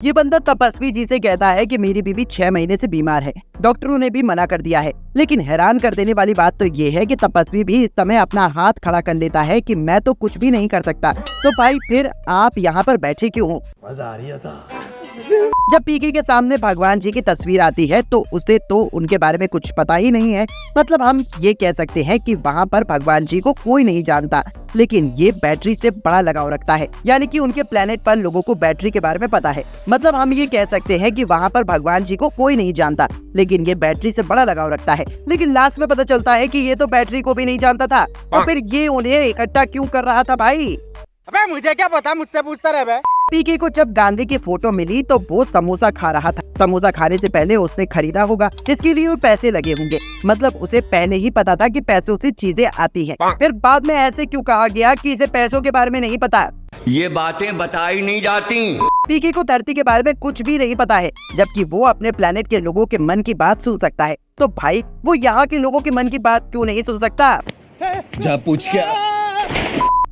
ये बंदा तपस्वी जी से कहता है कि मेरी बीवी 6 महीने से बीमार है, डॉक्टरों ने भी मना कर दिया है। लेकिन हैरान कर देने वाली बात तो ये है कि तपस्वी भी इस समय अपना हाथ खड़ा कर लेता है कि मैं तो कुछ भी नहीं कर सकता। तो भाई फिर आप यहाँ पर बैठे क्यों हो? मजा आ रही था। जब पीके के सामने भगवान जी की तस्वीर आती है तो उसे तो उनके बारे में कुछ पता ही नहीं है। मतलब हम ये कह सकते हैं कि वहाँ पर भगवान जी को कोई नहीं जानता, लेकिन ये बैटरी से बड़ा लगाव रखता है। यानी कि उनके प्लेनेट पर लोगों को बैटरी के बारे में पता है। मतलब हम ये कह सकते हैं कि वहाँ पर भगवान जी को कोई नहीं जानता, लेकिन ये बैटरी से बड़ा लगाव रखता है। लेकिन लास्ट में पता चलता है कि ये तो बैटरी को भी नहीं जानता था, और फिर ये उन्हें इकट्ठा क्यों कर रहा था भाई? अबे मुझे क्या पता, मुझसे पूछता रहे बे। पीके को जब गांधी की फोटो मिली तो वो समोसा खा रहा था। समोसा खाने से पहले उसने खरीदा होगा, इसके लिए पैसे लगे होंगे। मतलब उसे पहले ही पता था कि पैसों से चीजें आती हैं। फिर बाद में ऐसे क्यों कहा गया कि इसे पैसों के बारे में नहीं पता? ये बातें बताई नहीं जाती। पीके को धरती के बारे में कुछ भी नहीं पता है, जबकि वो अपने प्लेनेट के लोगों के मन की बात सुन सकता है। तो भाई वो यहाँ के लोगों के मन की बात क्यों नहीं सुन सकता? जा पूछ क्या?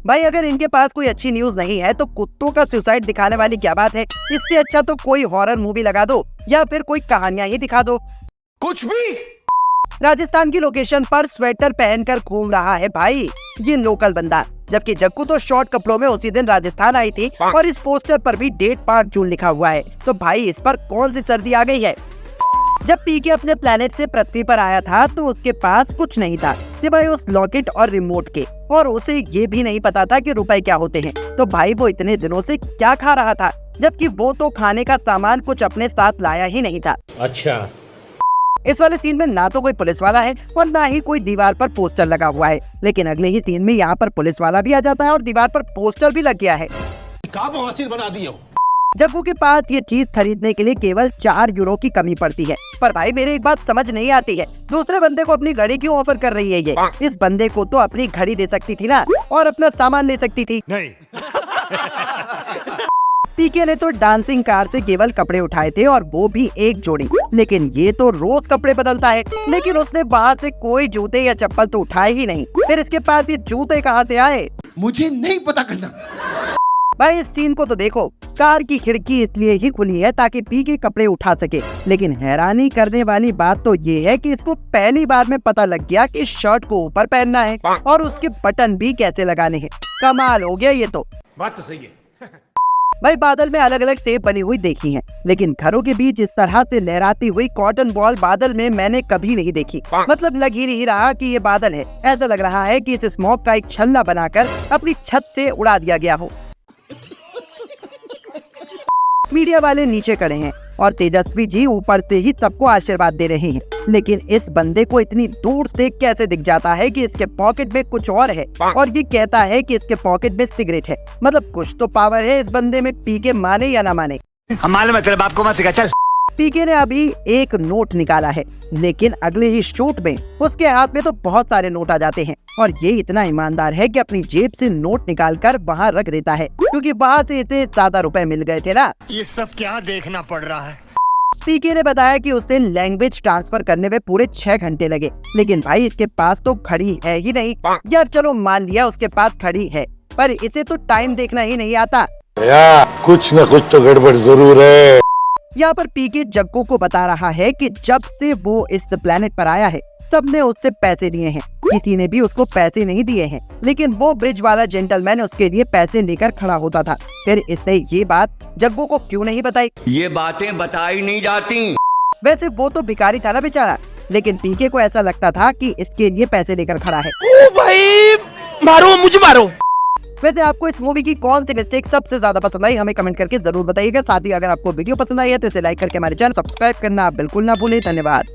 भाई अगर इनके पास कोई अच्छी न्यूज नहीं है तो कुत्तों का सुसाइड दिखाने वाली क्या बात है? इससे अच्छा तो कोई हॉरर मूवी लगा दो या फिर कोई कहानियां ही दिखा दो। कुछ भी। राजस्थान की लोकेशन पर स्वेटर पहनकर घूम रहा है भाई ये लोकल बंदा, जबकि जग्गू तो शॉर्ट कपड़ों में उसी दिन राजस्थान आई थी और इस पोस्टर पर भी डेट 5 जून लिखा हुआ है। तो भाई इस पर कौन सी सर्दी आ गई है? जब पीके अपने प्लेनेट से पृथ्वी पर आया था तो उसके पास कुछ नहीं था सिवाय उस लॉकेट और रिमोट के, और उसे ये भी नहीं पता था कि रुपए क्या होते हैं। तो भाई वो इतने दिनों से क्या खा रहा था, जबकि वो तो खाने का सामान कुछ अपने साथ लाया ही नहीं था। अच्छा, इस वाले सीन में ना तो कोई पुलिस वाला है और ना ही कोई दीवार पर पोस्टर लगा हुआ है, लेकिन अगले ही सीन में यहाँ पर पुलिस वाला भी आ जाता है और दीवार पर पोस्टर भी लग गया है। का बवासीर बना दिया हो। जग्गू के पास ये चीज खरीदने के लिए केवल 4 यूरो की कमी पड़ती है। पर भाई मेरी एक बात समझ नहीं आती है, दूसरे बंदे को अपनी घड़ी क्यों ऑफर कर रही है ये? इस बंदे को तो अपनी घड़ी दे सकती थी ना, और अपना सामान ले सकती थी। नहीं। पीके ने तो डांसिंग कार से केवल कपड़े उठाए थे, और वो भी एक जोड़ी, लेकिन ये तो रोज कपड़े बदलता है। लेकिन उसने वहाँ से कोई जूते या चप्पल तो उठाए ही नहीं। फिर इसके पास ये जूते कहाँ से आए? मुझे नहीं पता करना। भाई इस सीन को तो देखो, कार की खिड़की इसलिए ही खुली है ताकि पीके कपड़े उठा सके। लेकिन हैरानी करने वाली बात तो ये है कि इसको पहली बार में पता लग गया कि शर्ट को ऊपर पहनना है और उसके बटन भी कैसे लगाने हैं। कमाल हो गया ये तो। बात तो सही है। भाई बादल में अलग अलग शेप बनी हुई देखी हैं, लेकिन घरों के बीच इस तरह से लहराती हुई कॉटन बॉल बादल में मैंने कभी नहीं देखी। मतलब लग ही नहीं रहा कि ये बादल है, ऐसा लग रहा है कि इस स्मोक का एक छल्ला बनाकर अपनी छत से उड़ा दिया गया हो। मीडिया वाले नीचे खड़े हैं और तेजस्वी जी ऊपर से ही सबको आशीर्वाद दे रहे हैं, लेकिन इस बंदे को इतनी दूर से कैसे दिख जाता है कि इसके पॉकेट में कुछ और है, और ये कहता है कि इसके पॉकेट में सिगरेट है। मतलब कुछ तो पावर है इस बंदे में, पीके माने या ना माने। हम मालूम है तेरे बाप को मत सिखा, चल। पीके ने अभी एक नोट निकाला है, लेकिन अगले ही शूट में उसके हाथ में तो बहुत सारे नोट आ जाते हैं, और ये इतना ईमानदार है कि अपनी जेब से नोट निकालकर वहाँ रख देता है, क्योंकि वहाँ से इसे ज्यादा रुपए मिल गए थे ना। ये सब क्या देखना पड़ रहा है? पीके ने बताया कि उसे लैंग्वेज ट्रांसफर करने में पूरे 6 घंटे लगे, लेकिन भाई इसके पास तो घड़ी है ही नहीं। यार चलो मान लिया उसके पास घड़ी है, पर इसे तो टाइम देखना ही नहीं आता। कुछ न कुछ तो गड़बड़ जरूर है। यहाँ पर पीके जग्गू को बता रहा है कि जब से वो इस प्लेनेट पर आया है सबने उससे पैसे लिए हैं, किसी ने भी उसको पैसे नहीं दिए हैं, लेकिन वो ब्रिज वाला जेंटलमैन उसके लिए पैसे लेकर खड़ा होता था। फिर इसने ये बात जग्गू को क्यों नहीं बताई? ये बातें बताई नहीं जाती। वैसे वो तो भिखारी था ना बेचारा, लेकिन पीके को ऐसा लगता था कि इसके लिए पैसे लेकर खड़ा है। ओ भाई मारो, मुझे मारो। वैसे आपको इस मूवी की कौन सी मिस्टेक सबसे ज्यादा पसंद आई हमें कमेंट करके जरूर बताइएगा। साथ ही अगर आपको वीडियो पसंद आई है तो इसे लाइक करके हमारे चैनल सब्सक्राइब करना बिल्कुल ना भूलें। धन्यवाद।